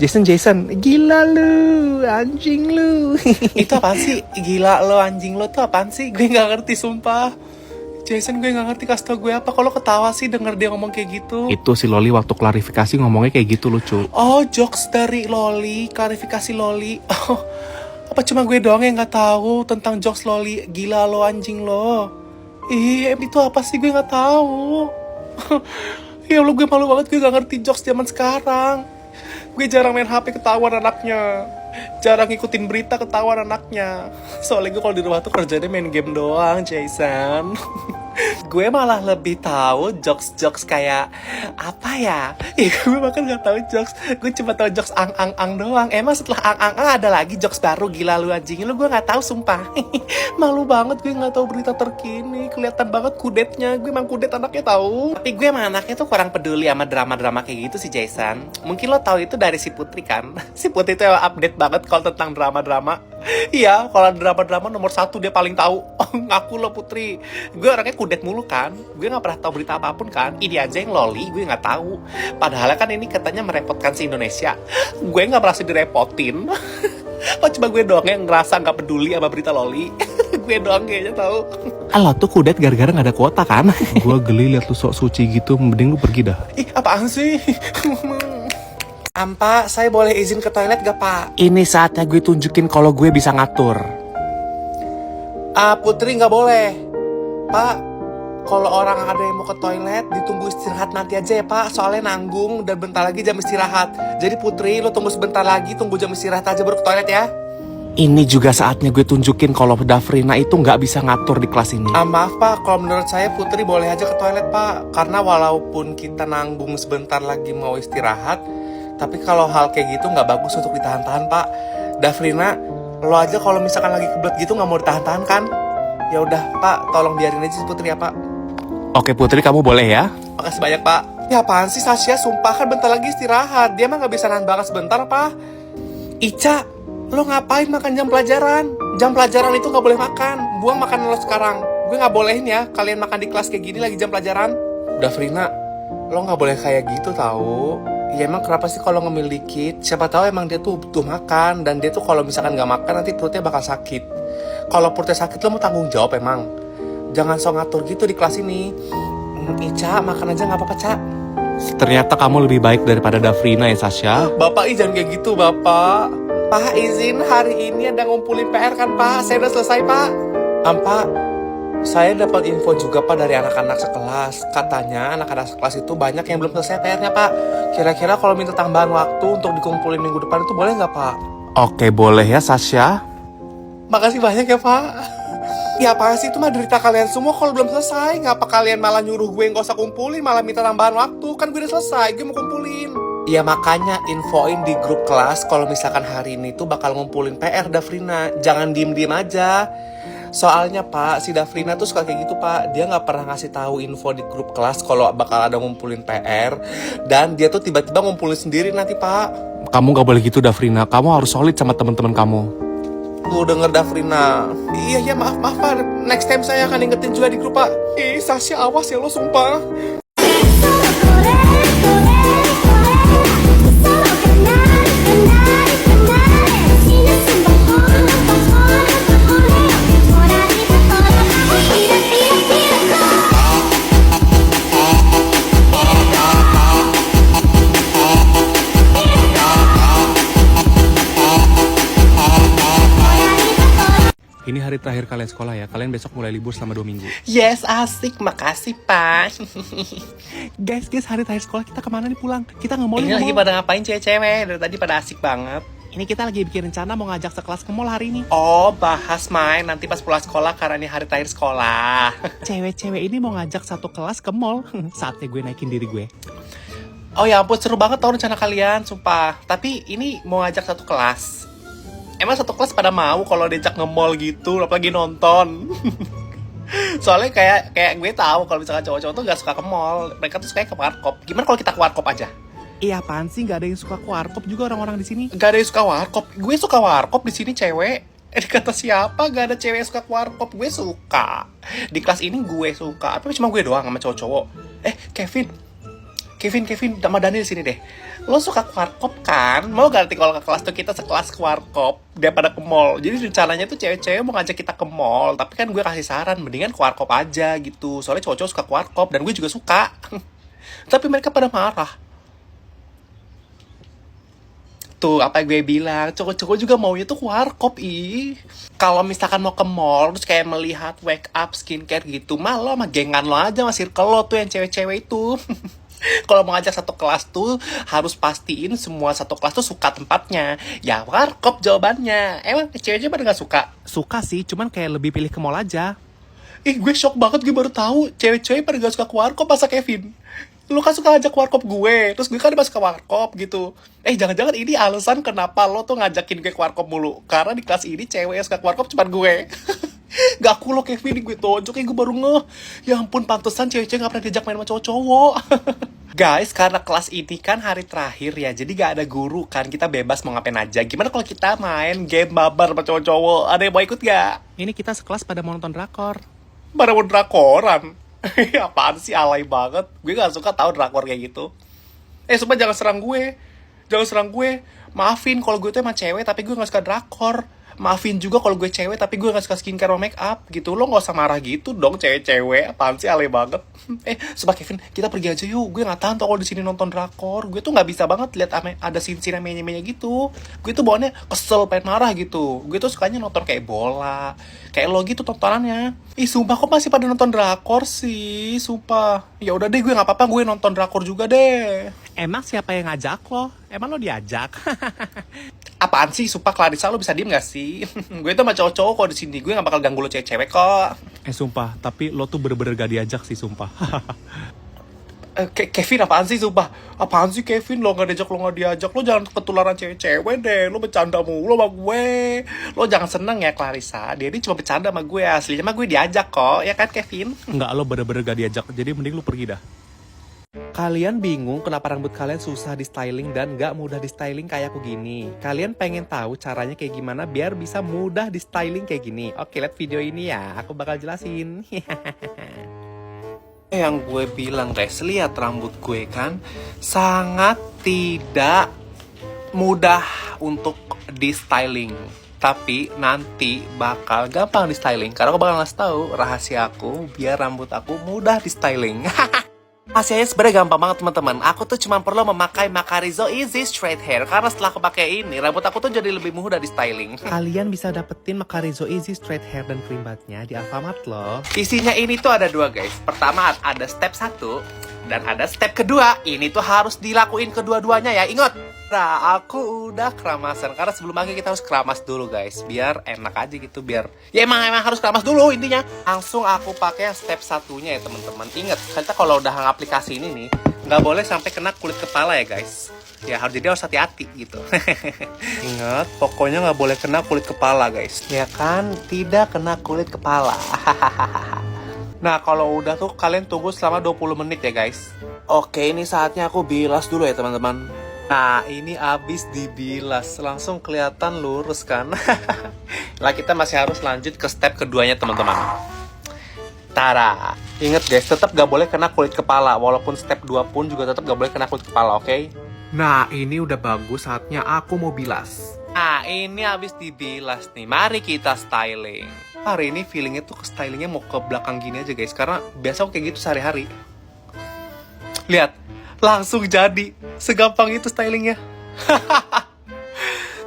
Jason, gila lu, anjing lu. Itu apaan sih? Gila lu, anjing lu tuh apaan sih? Gue gak ngerti sumpah. Jason, gue gak ngerti, kasih tau gue apa. Kalau ketawa sih denger dia ngomong kayak gitu. Itu si Loli waktu klarifikasi ngomongnya kayak gitu lucu. Oh, jokes dari Loli, klarifikasi Loli. Oh, apa cuma gue doang yang gak tahu tentang jokes Loli? Gila lo, anjing lo. Itu apa sih? Gue gak tahu. Ya Allah, gue malu banget, gue gak ngerti jokes zaman sekarang. Gue jarang main HP, ketahuan anaknya. Jarang ngikutin berita, ketahuan anaknya. Soalnya gue kalau di rumah tuh kerjanya main game doang, Jason. Gue malah lebih tahu jokes-jokes kayak apa ya? Gue bahkan gak tahu jokes. Gue cuma tahu jokes ang doang. Emang setelah ang ada lagi jokes baru? Gila lu anjing lu, gue gak tahu sumpah. Malu banget gue gak tahu berita terkini. Kelihatan banget kudetnya. Gue emang kudet anaknya tahu. Tapi gue emang anaknya tuh kurang peduli sama drama-drama kayak gitu sih, Jason. Mungkin lo tahu itu dari si Putri kan? Si Putri tuh update banget kalau tentang drama-drama. Iya, kalau drama-drama nomor 1 dia paling tahu. Ngaku lo Putri. Gue orangnya kudet mulu kan. Gue gak pernah tahu berita apapun kan. Ini aja yang Loli gue gak tahu. Padahal kan ini katanya merepotkan si Indonesia. Gue gak merasa direpotin. Oh, cuma gue doang yang ngerasa gak peduli sama berita Loli. Gue doang kayaknya tahu. Lo tuh kudet gara-gara gak ada kuota kan? Gue geli liat lu sok suci gitu. Mending lu pergi dah. Apaan sih? Pak, saya boleh izin ke toilet gak, Pak? Ini saatnya gue tunjukin kalau gue bisa ngatur. Putri gak boleh. Pak, kalau orang ada yang mau ke toilet, ditunggu istirahat nanti aja ya, Pak. Soalnya nanggung dan bentar lagi jam istirahat. Jadi Putri, lo tunggu sebentar lagi, tunggu jam istirahat aja baru ke toilet ya. Ini juga saatnya gue tunjukin kalau Dafrina itu gak bisa ngatur di kelas ini. Maaf, Pak. Kalau menurut saya Putri boleh aja ke toilet, Pak. Karena walaupun kita nanggung sebentar lagi mau istirahat, tapi kalau hal kayak gitu nggak bagus untuk ditahan-tahan, Pak. Dafrina, lo aja kalau misalkan lagi kebelet gitu nggak mau ditahan-tahan kan? Ya udah, Pak, tolong biarin aja si Putri ya, Pak. Oke Putri, kamu boleh ya? Makasih banyak, Pak. Ya apaan sih Sasha, sumpah kan bentar lagi istirahat. Dia mah nggak bisa nahan banget sebentar, Pak. Ica, lo ngapain makan jam pelajaran? Jam pelajaran itu nggak boleh makan. Buang makanan lo sekarang. Gue nggak bolehin ya kalian makan di kelas kayak gini lagi jam pelajaran. Dafrina, lo nggak boleh kayak gitu tahu. Ya emang kenapa sih kalau ngemil dikit? Siapa tahu emang dia tuh butuh makan. Dan dia tuh kalau misalkan gak makan nanti perutnya bakal sakit. Kalau perutnya sakit lo mau tanggung jawab emang. Jangan sok ngatur gitu di kelas ini. Ica makan aja gak apa-apa, Ca. Ternyata kamu lebih baik daripada Dafrina ya Sasha. Bapak jangan kayak gitu, Bapak. Pak izin hari ini ada ngumpulin PR kan, Pak? Saya udah selesai, Pak. Pak, saya dapat info juga, Pak, dari anak-anak sekelas. Katanya anak-anak sekelas itu banyak yang belum selesai PR-nya, Pak. Kira-kira kalau minta tambahan waktu untuk dikumpulin minggu depan itu boleh nggak, Pak? Oke, boleh ya Sasha. Makasih banyak ya, Pak. Ya apa sih, itu mah derita kalian semua kalau belum selesai. Ngapa kalian malah nyuruh gue nggak usah kumpulin, malah minta tambahan waktu? Kan gue udah selesai, gue mau kumpulin. Ya makanya infoin di grup kelas kalau misalkan hari ini tuh bakal ngumpulin PR, Dafrina. Jangan diem-diem aja. Soalnya Pak, si Dafrina tuh suka kayak gitu, Pak. Dia gak pernah ngasih tahu info di grup kelas kalau bakal ada ngumpulin PR. Dan dia tuh tiba-tiba ngumpulin sendiri nanti, Pak. Kamu gak boleh gitu Dafrina. Kamu harus solid sama teman-teman kamu. Tuh denger Dafrina. Iya maaf Pak. Next time saya akan ingetin juga di grup, Pak. Sasha awas ya lo, sumpah. Ini hari terakhir kalian sekolah ya. Kalian besok mulai libur selama 2 minggu. Yes, asik. Makasih, Pak. Guys, hari terakhir sekolah kita kemana nih pulang? Kita nggak mau Ini lagi pada ngapain cewek-cewek? Dari tadi pada asik banget. Ini kita lagi bikin rencana mau ngajak sekelas ke mall hari ini. Oh, bahas main nanti pas pulang sekolah karena ini hari terakhir sekolah. Cewek-cewek ini mau ngajak satu kelas ke mall. Saatnya gue naikin diri gue. Oh ya ampun, seru banget tau rencana kalian, sumpah. Tapi ini mau ngajak satu kelas. Emang satu kelas pada mau kalau diajak nge-mall gitu, apalagi nonton. Soalnya kayak gue tahu kalau misalkan cowok-cowok tuh gak suka ke mall. Mereka tuh suka ke warkop. Gimana kalau kita ke warkop aja? Iya apaan sih, gak ada yang suka ke warkop juga orang-orang di sini. Gak ada yang suka warkop. Gue suka warkop di sini, cewek. Kata siapa gak ada cewek yang suka ke warkop? Gue suka. Di kelas ini gue suka. Tapi cuma gue doang sama cowok-cowok. Kevin, Kevin, sama Daniel sini deh. Lo suka ke warkop kan? Mau gak nanti kalau ke kelas tuh kita sekelas ke warkop daripada ke mall? Jadi rencananya tuh cewek-cewek mau ngajak kita ke mall, tapi kan gue kasih saran mendingan ke warkop aja gitu. Soalnya cowok-cowok suka ke warkop dan gue juga suka. Tapi mereka pada marah. Tuh apa gue bilang, cowok-cowok juga maunya tuh ke warkop ih. Kalau misalkan mau ke mall terus kayak melihat wake up skincare gitu, mah lo sama gengan lo aja sama circle lo tuh yang cewek-cewek itu. Kalau mau ngajak satu kelas tuh harus pastiin semua satu kelas tuh suka tempatnya. Ya warkop jawabannya. Emang cewek-cewek pada gak suka? Suka sih, cuman kayak lebih pilih ke mall aja. Ih gue shock banget, gue baru tahu cewek-cewek pada gak suka ke warkop masa Kevin. Lu kan suka ngajak warkop gue, terus gue kan masuk ke warkop gitu. Jangan-jangan ini alasan kenapa lo tuh ngajakin gue ke warkop mulu. Karena di kelas ini cewek yang suka ke warkop cuma gue. Gak aku lo Kevin, gue tonjok gue baru ngeh. Ya ampun, pantesan cewek-cewek gak pernah diajak main sama cowok-cowok. Guys, karena kelas ini kan hari terakhir ya, jadi gak ada guru kan, kita bebas mau ngapain aja. Gimana kalau kita main game mabar sama cowok-cowok? Ada yang mau ikut gak? Ini kita sekelas pada mau nonton drakor. Pada mau drakoran? Apaan sih, alay banget. Gue gak suka tahu drakor kayak gitu. Sumpah jangan serang gue. Jangan serang gue. Maafin kalau gue tuh emang cewek tapi gue gak suka drakor. Maafin juga kalau gue cewek tapi gue gak suka skincare sama make up gitu. Lo gak usah marah gitu dong cewek-cewek. Apaan sih, alay banget. Sumpah Kevin, kita pergi aja yuk. Gue gak tahan tuh kalau di sini nonton drakor. Gue tuh gak bisa banget lihat ada scene-scene menye-menye gitu. Gue tuh bawaannya kesel, pengen marah gitu. Gue tuh sukanya nonton kayak bola, kayak lo gitu tontonannya. Sumpah kok masih pada nonton drakor sih. Sumpah. Ya udah deh, gue gak apa-apa, gue nonton drakor juga deh. Emang siapa yang ngajak lo? Emang lo diajak? Apaan sih, sumpah Clarissa, lo bisa diem gak sih? Gue tuh sama cowok-cowok kok di sini, gue gak bakal ganggu lo cewek-cewek kok. Sumpah, tapi lo tuh bener-bener gak diajak sih, sumpah. Kevin, apaan sih, sumpah? Apaan sih Kevin, lo gak diajak, lo jangan ketularan cewek-cewek deh. Lo bercanda mulu sama gue. Lo jangan seneng ya Clarissa, dia ini cuma bercanda sama gue, aslinya mah gue diajak kok, ya kan Kevin? Enggak, lo bener-bener gak diajak, jadi mending lo pergi dah. Kalian bingung kenapa rambut kalian susah di styling dan gak mudah di styling kayak aku gini? Kalian pengen tahu caranya kayak gimana biar bisa mudah di styling kayak gini? Oke, lihat video ini ya, aku bakal jelasin. Yang gue bilang guys, lihat rambut gue kan sangat tidak mudah untuk di styling. Tapi nanti bakal gampang di styling karena aku bakal ngasih tahu rahasia aku biar rambut aku mudah di styling. Rahasianya sebenarnya gampang banget teman-teman. Aku tuh cuma perlu memakai Macarizo Easy Straight Hair karena setelah aku pakai ini rambut aku tuh jadi lebih mudah di styling. Kalian bisa dapetin Macarizo Easy Straight Hair dan cream badnya di Alfamart loh. Isinya ini tuh ada dua guys. Pertama ada step 1 dan ada step kedua. Ini tuh harus dilakuin kedua-duanya ya. Ingat. Nah, aku udah keramasan karena sebelum pakai kita harus keramas dulu guys, biar enak aja gitu, biar ya emang harus keramas dulu intinya. Langsung aku pakai step 1-nya ya teman-teman. Ingat, kita kalau udah aplikasi ini nih, nggak boleh sampai kena kulit kepala ya guys. Ya jadi harus hati-hati gitu. Ingat, pokoknya nggak boleh kena kulit kepala guys. Ya kan, tidak kena kulit kepala. Nah, kalau udah tuh kalian tunggu selama 20 menit ya guys. Oke, ini saatnya aku bilas dulu ya teman-teman. Nah, ini abis dibilas, langsung kelihatan lurus kan. Lah, kita masih harus lanjut ke step keduanya teman-teman. Tara, inget guys, tetap gak boleh kena kulit kepala. Walaupun step 2 pun juga tetap gak boleh kena kulit kepala, oke? Nah, ini udah bagus, saatnya aku mau bilas. Nah, ini abis dibilas nih, mari kita styling. Hari ini feelingnya tuh ke stylingnya mau ke belakang gini aja guys, karena biasa aku kayak gitu sehari-hari. Lihat. Langsung jadi, segampang itu stylingnya.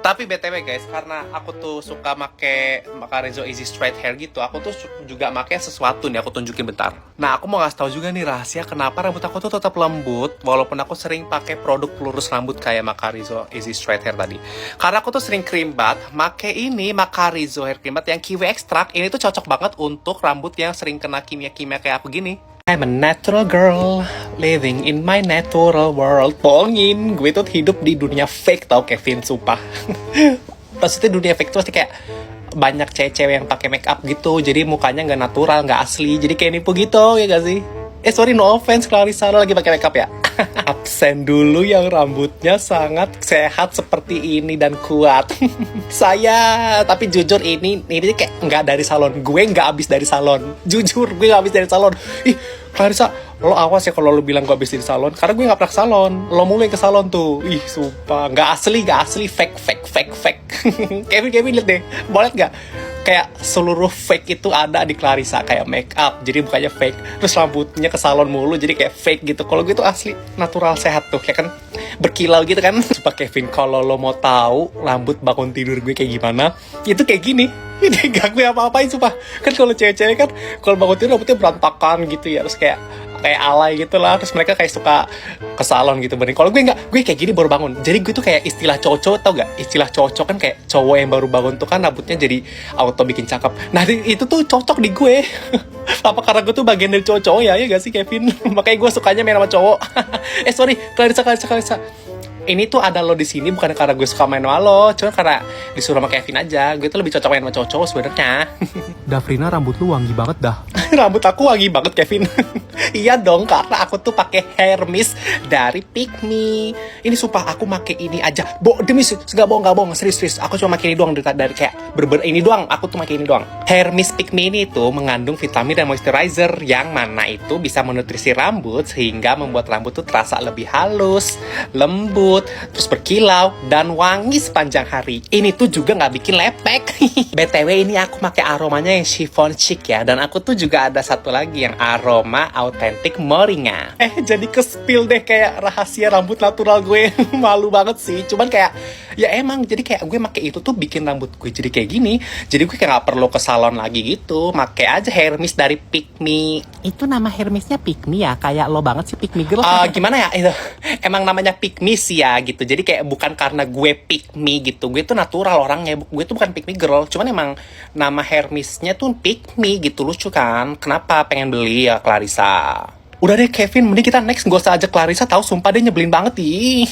Tapi BTW guys, karena aku tuh suka make Macarizo Easy Straight Hair gitu, aku tuh juga make sesuatu nih, aku tunjukin bentar. Nah, aku mau ngasih tahu juga nih rahasia kenapa rambut aku tuh tetap lembut walaupun aku sering pakai produk pelurus rambut kayak Macarizo Easy Straight Hair tadi. Karena aku tuh sering cream bath, make ini Macarizo Hair Cream Bath yang kiwi extract. Ini tuh cocok banget untuk rambut yang sering kena kimia-kimia kayak aku gini. I'm a natural girl, living in my natural world. Bohongin, gue tuh hidup di dunia fake tau Kevin, sumpah. Maksudnya dunia fake tuh pasti kayak banyak cewek-cewek yang pakai make up gitu, jadi mukanya nggak natural, nggak asli, jadi kayak nipu gitu, ya gak sih? Sorry, no offense Clarissa, lo lagi pakai make up ya? Absen dulu yang rambutnya sangat sehat seperti ini dan kuat. Saya, tapi jujur ini kayak nggak dari salon. Gue nggak habis dari salon. Jujur, gue nggak habis dari salon. Clarissa, lo awas ya kalau lo bilang gue habis di salon, karena gue nggak pernah ke salon. Lo mulu yang ke salon tuh. Ih, sumpah, nggak asli, fake. Kevin lihat deh, boleh nggak? Kayak seluruh fake itu ada di Clarissa, kayak make up, jadi bukannya fake. Terus rambutnya ke salon mulu, jadi kayak fake gitu. Kalau gue tuh asli, natural, sehat tuh, kayak kan berkilau gitu kan. Sumpah Kevin, kalau lo mau tahu rambut bangun tidur gue kayak gimana, itu kayak gini. Ini gak gue apa-apain sumpah. Kan kalau cewek-cewek kan, kalau bangun tidur rambutnya berantakan gitu ya, terus kayak alay gitu lah, terus mereka kayak suka ke salon gitu. Kalau gue nggak, gue kayak gini baru bangun. Jadi gue tuh kayak istilah cowok, tau gak? Istilah cowok kan kayak cowok yang baru bangun tuh kan rambutnya jadi auto bikin cakep. Nah itu tuh cocok di gue. Apa karena gue tuh bagian dari cowok-cowok ya gak sih Kevin? Makanya gue sukanya main sama cowok. Sorry, Clarissa. Ini tuh ada lo di sini bukan karena gue suka main sama lo, cuma karena disuruh sama Kevin aja. Gue tuh lebih cocok main sama cowok-cowok sebenarnya. Dafrina, rambut lu wangi banget dah. Rambut aku wangi banget Kevin. Iya dong, karena aku tuh pakai hair mist dari Pick Me. Ini sumpah aku pakai ini aja. Demi nggak bohong, serius. Aku cuma pakai ini doang dari kayak ini doang. Aku tuh pakai ini doang. Hair mist Pick Me ini tuh mengandung vitamin dan moisturizer yang mana itu bisa menutrisi rambut sehingga membuat rambut tuh terasa lebih halus, lembut, terus berkilau dan wangi sepanjang hari. Ini tuh juga nggak bikin lepek. BTW ini aku pakai aromanya yang chiffon chic ya, dan aku tuh juga ada satu lagi yang aroma authentic moringa. Jadi ke-spill deh kayak rahasia rambut natural gue. Malu banget sih, cuman kayak ya emang jadi kayak gue pakai itu tuh bikin rambut gue jadi kayak gini. Jadi gue kayak nggak perlu ke salon lagi gitu. Pakai aja hair mist dari Pick Me. Itu nama hair mistnya Pick Me ya? Kayak lo banget sih Pick Me girl. Gimana ya itu? Emang namanya Pick Me sih ya gitu. Jadi kayak bukan karena gue Pick Me gitu. Gue tuh natural orangnya. Gue tuh bukan Pick Me girl. Cuman emang nama hair mistnya tuh Pick Me gitu, lucu kan? Kenapa pengen beli ya Clarissa? Udah deh Kevin, mending kita next, gak usah ajak Clarissa, tahu sumpah dia nyebelin banget ih.